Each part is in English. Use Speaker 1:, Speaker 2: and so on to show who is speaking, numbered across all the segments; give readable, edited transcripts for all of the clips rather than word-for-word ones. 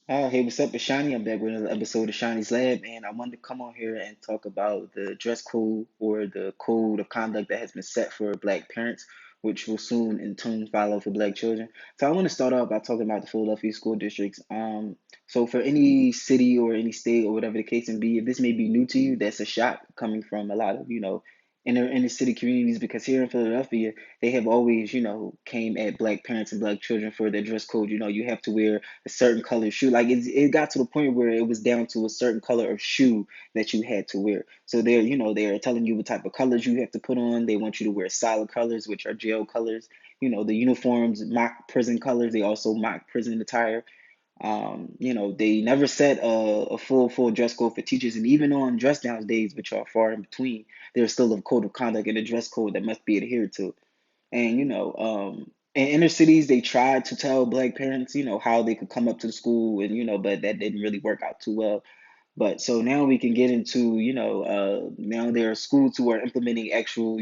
Speaker 1: Hey, what's up? It's Shani. I'm back with another episode of Shani's Lab, and I wanted to come on here and talk about the dress code or the code of conduct that has been set for Black parents, which will soon in turn follow for Black children. So I want to start off by talking about the Philadelphia school districts. So for any city or any state or whatever the case may be, if this may be new to you, that's a shock coming from a lot of inner city communities because here in Philadelphia they have always came at Black parents and Black children for their dress code. You have to wear a certain color shoe. Like it got to the point where it was down to a certain color of shoe that you had to wear. So they're telling you what type of colors you have to put on. They want you to wear solid colors, which are jail colors. The uniforms mock prison colors. They also mock prison attire. They never set a full dress code for teachers, and even on dress downs days, which are far in between, there's still a code of conduct and a dress code that must be adhered to. And in inner cities, they tried to tell Black parents, how they could come up to the school, and but that didn't really work out too well. But so now we can get into, now there are schools who are implementing actual,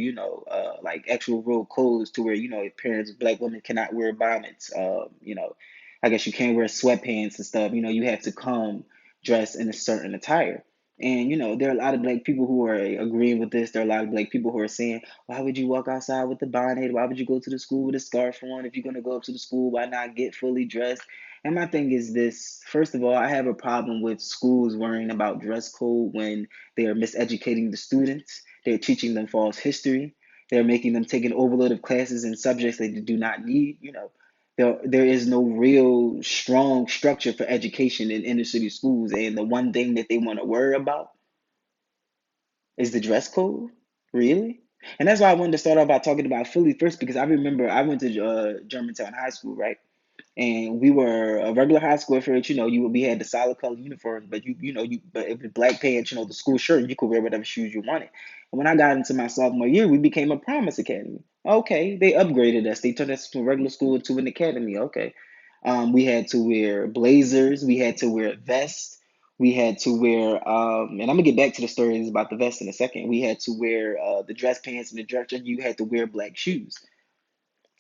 Speaker 1: like actual real codes to where, if parents, Black women cannot wear bonnets. I guess you can't wear sweatpants and stuff. You have to come dressed in a certain attire. And, there are a lot of Black people who are agreeing with this. There are a lot of Black people who are saying, why would you walk outside with the bonnet? Why would you go to the school with a scarf on? If you're going to go up to the school, why not get fully dressed? And my thing is this, first of all, I have a problem with schools worrying about dress code when they are miseducating the students. They're teaching them false history. They're making them take an overload of classes and subjects they do not need. There is no real strong structure for education in inner city schools. And the one thing that they want to worry about is the dress code. Really? And that's why I wanted to start off by talking about Philly first because I remember I went to Germantown High School, right? And we were a regular high school for it. We had the solid color uniforms, but but if it's black pants, the school shirt, you could wear whatever shoes you wanted. And when I got into my sophomore year, we became a Promise Academy. Okay, they upgraded us. They turned us from regular school to an academy. Okay, we had to wear blazers. We had to wear vests. We had to wear, and I'm gonna get back to the stories about the vest in a second. We had to wear the dress pants and the dress shirt. You had to wear black shoes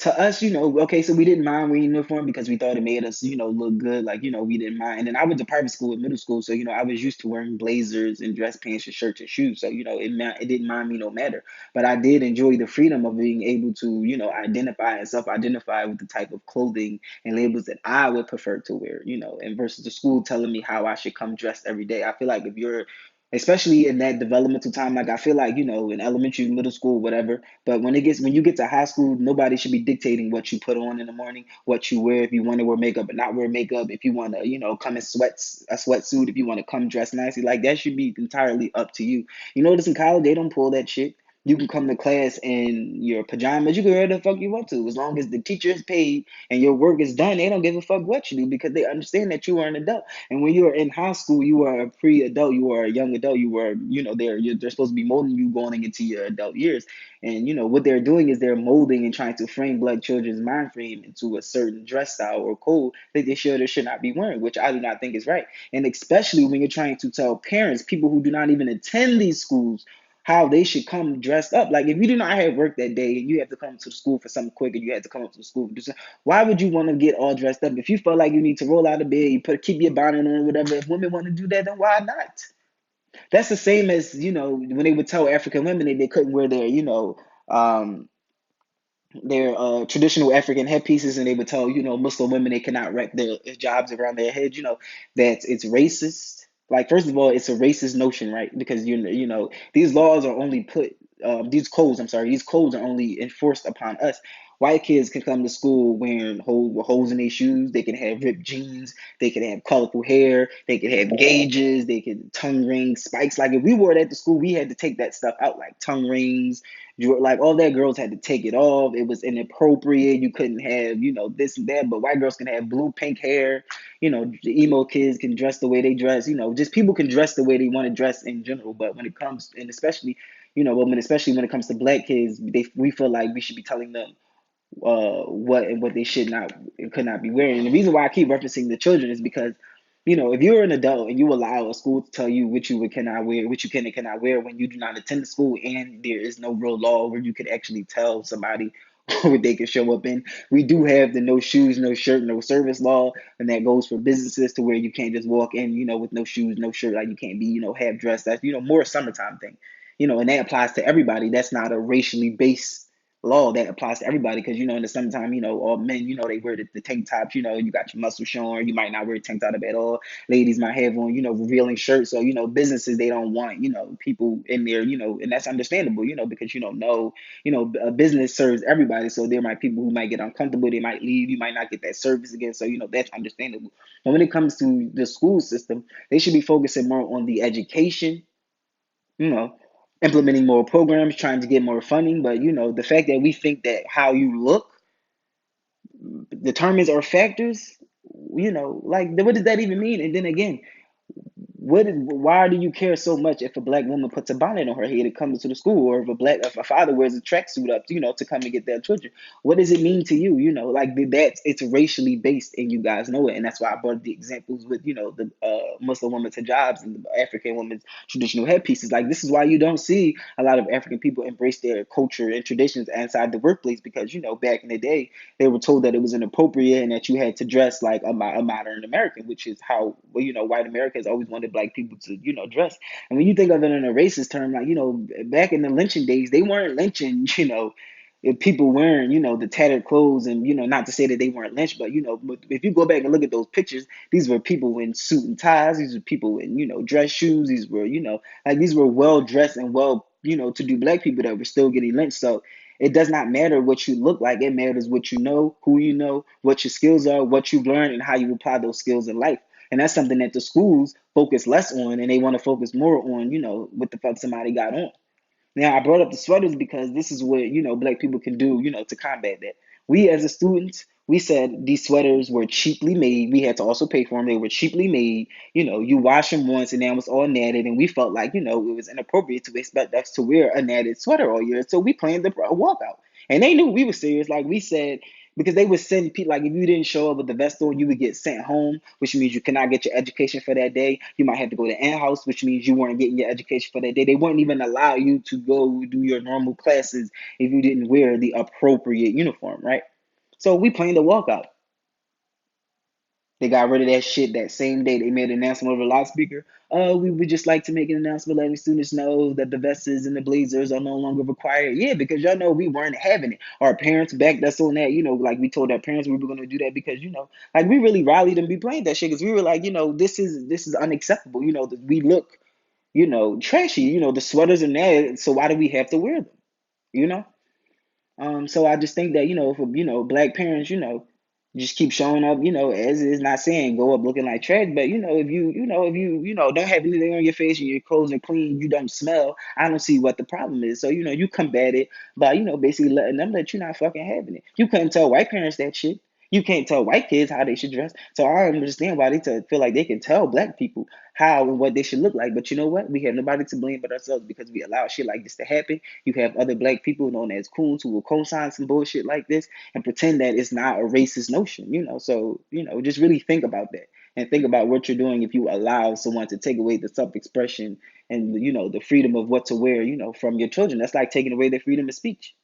Speaker 1: to us, okay, so we didn't mind wearing uniform because we thought it made us, look good. Like, we didn't mind. And then I went to private school in middle school, so I was used to wearing blazers and dress pants and shirts and shoes. So, it didn't mind me no matter. But I did enjoy the freedom of being able to, identify and self-identify with the type of clothing and labels that I would prefer to wear, and versus the school telling me how I should come dressed every day. I feel like if you're especially in that developmental time, like I feel like, in elementary, middle school, whatever, but when you get to high school, nobody should be dictating what you put on in the morning, what you wear, if you want to wear makeup or not wear makeup, if you want to, come in a sweatsuit, if you want to come dress nicely, like that should be entirely up to you. Notice in college they don't pull that shit. You can come to class in your pajamas. You can wear whatever the fuck you want to, as long as the teacher is paid and your work is done. They don't give a fuck what you do because they understand that you are an adult. And when you are in high school, you are a pre-adult. You are a young adult. You are, they're supposed to be molding you going into your adult years. And what they're doing is they're molding and trying to frame Black children's mind frame into a certain dress style or code that they should or should not be wearing, which I do not think is right. And especially when you're trying to tell parents, people who do not even attend these schools, how they should come dressed up. Like if you do not have work that day and you have to come to the school for something quick and you had to come up to the school for something, why would you want to get all dressed up? If you feel like you need to roll out of bed, keep your bonnet on, whatever. If women want to do that, then why not? That's the same as, when they would tell African women that they couldn't wear um, their traditional African headpieces, and they would tell, Muslim women they cannot wrap their jobs around their head, that it's racist. Like, first of all, it's a racist notion, right? Because, these laws are only these codes are only enforced upon us. White kids can come to school wearing holes in their shoes. They can have ripped jeans. They can have colorful hair. They can have gauges. They can tongue rings, spikes. Like if we wore that to school, we had to take that stuff out, like tongue rings, like all that. Girls had to take it off. It was inappropriate. You couldn't have, this and that. But white girls can have blue, pink hair. The emo kids can dress the way they dress. Just people can dress the way they want to dress in general. But when it comes, and especially, especially when it comes to Black kids, we feel like we should be telling them what and what they should not and could not be wearing. And the reason why I keep referencing the children is because, if you're an adult and you allow a school to tell you what you cannot wear, what you can and cannot wear when you do not attend the school, and there is no real law where you could actually tell somebody what they can show up in. We do have the no shoes, no shirt, no service law, and that goes for businesses to where you can't just walk in, with no shoes, no shirt, like you can't be, half dressed. That's, more a summertime thing, and that applies to everybody. That's not a racially based law. That applies to everybody because, in the summertime, all men, they wear the tank tops, you got your muscles showing. You might not wear a tank top at all. Ladies might have on, revealing shirts. So, businesses, they don't want, people in there, and that's understandable, because, no, a business serves everybody. So there might be people who might get uncomfortable. They might leave. You might not get that service again. So, that's understandable. But when it comes to the school system, they should be focusing more on the education, you know, implementing more programs, trying to get more funding. But, the fact that we think that how you look determines our factors, like what does that even mean? And then again, why do you care so much if a black woman puts a bonnet on her head and comes to the school, or if a father wears a tracksuit up, to come and get their children? What does it mean to you? Like it's racially based, and you guys know it. And that's why I brought the examples with, the Muslim women's hijabs and the African women's traditional headpieces. Like, this is why you don't see a lot of African people embrace their culture and traditions inside the workplace, because, back in the day, they were told that it was inappropriate and that you had to dress like a modern American, which is how, well, white America has always wanted black people to, dress. And when you think of it in a racist term, like, back in the lynching days, they weren't lynching, if people wearing, the tattered clothes, and, not to say that they weren't lynched, but, if you go back and look at those pictures, these were people in suit and ties. These were people in, dress shoes. These were, like, these were well dressed and well, to do black people that were still getting lynched. So it does not matter what you look like. It matters what you know, who you know, what your skills are, what you've learned, and how you apply those skills in life. And that's something that the schools focus less on, and they want to focus more on, what the fuck somebody got on. Now, I brought up the sweaters because this is what, black people can do, to combat that. We, as a students, we said these sweaters were cheaply made. We had to also pay for them. They were cheaply made. You wash them once and then it was all natted. And we felt like, it was inappropriate to expect us to wear a natted sweater all year. So we planned the walkout. And they knew we were serious. Like we said, because they would send people, like, if you didn't show up with the vest on, you would get sent home, which means you cannot get your education for that day. You might have to go to in-house, which means you weren't getting your education for that day. They wouldn't even allow you to go do your normal classes if you didn't wear the appropriate uniform, right? So we planned the walkout. They got rid of that shit that same day. They made an announcement over the loudspeaker. We would just like to make an announcement letting students know that the vests and the blazers are no longer required. Yeah, because y'all know we weren't having it. Our parents backed us on that. Like, we told our parents we were going to do that because, like, we really rallied and be playing that shit because we were like, this is unacceptable. That we look, trashy. The sweaters and that. So why do we have to wear them? You know? So I just think that, for, black parents, just keep showing up, as is, not saying go up looking like trash, but, if you don't have anything on your face and your clothes are clean, you don't smell, I don't see what the problem is. So, you combat it by, basically letting them that you're not fucking having it. You couldn't tell white parents that shit. You can't tell white kids how they should dress. So I understand why feel like they can tell black people how and what they should look like. But you know what? We have nobody to blame but ourselves because we allow shit like this to happen. You have other black people known as coons who will co-sign some bullshit like this and pretend that it's not a racist notion, So, just really think about that and think about what you're doing if you allow someone to take away the self-expression and, the freedom of what to wear, from your children. That's like taking away their freedom of speech.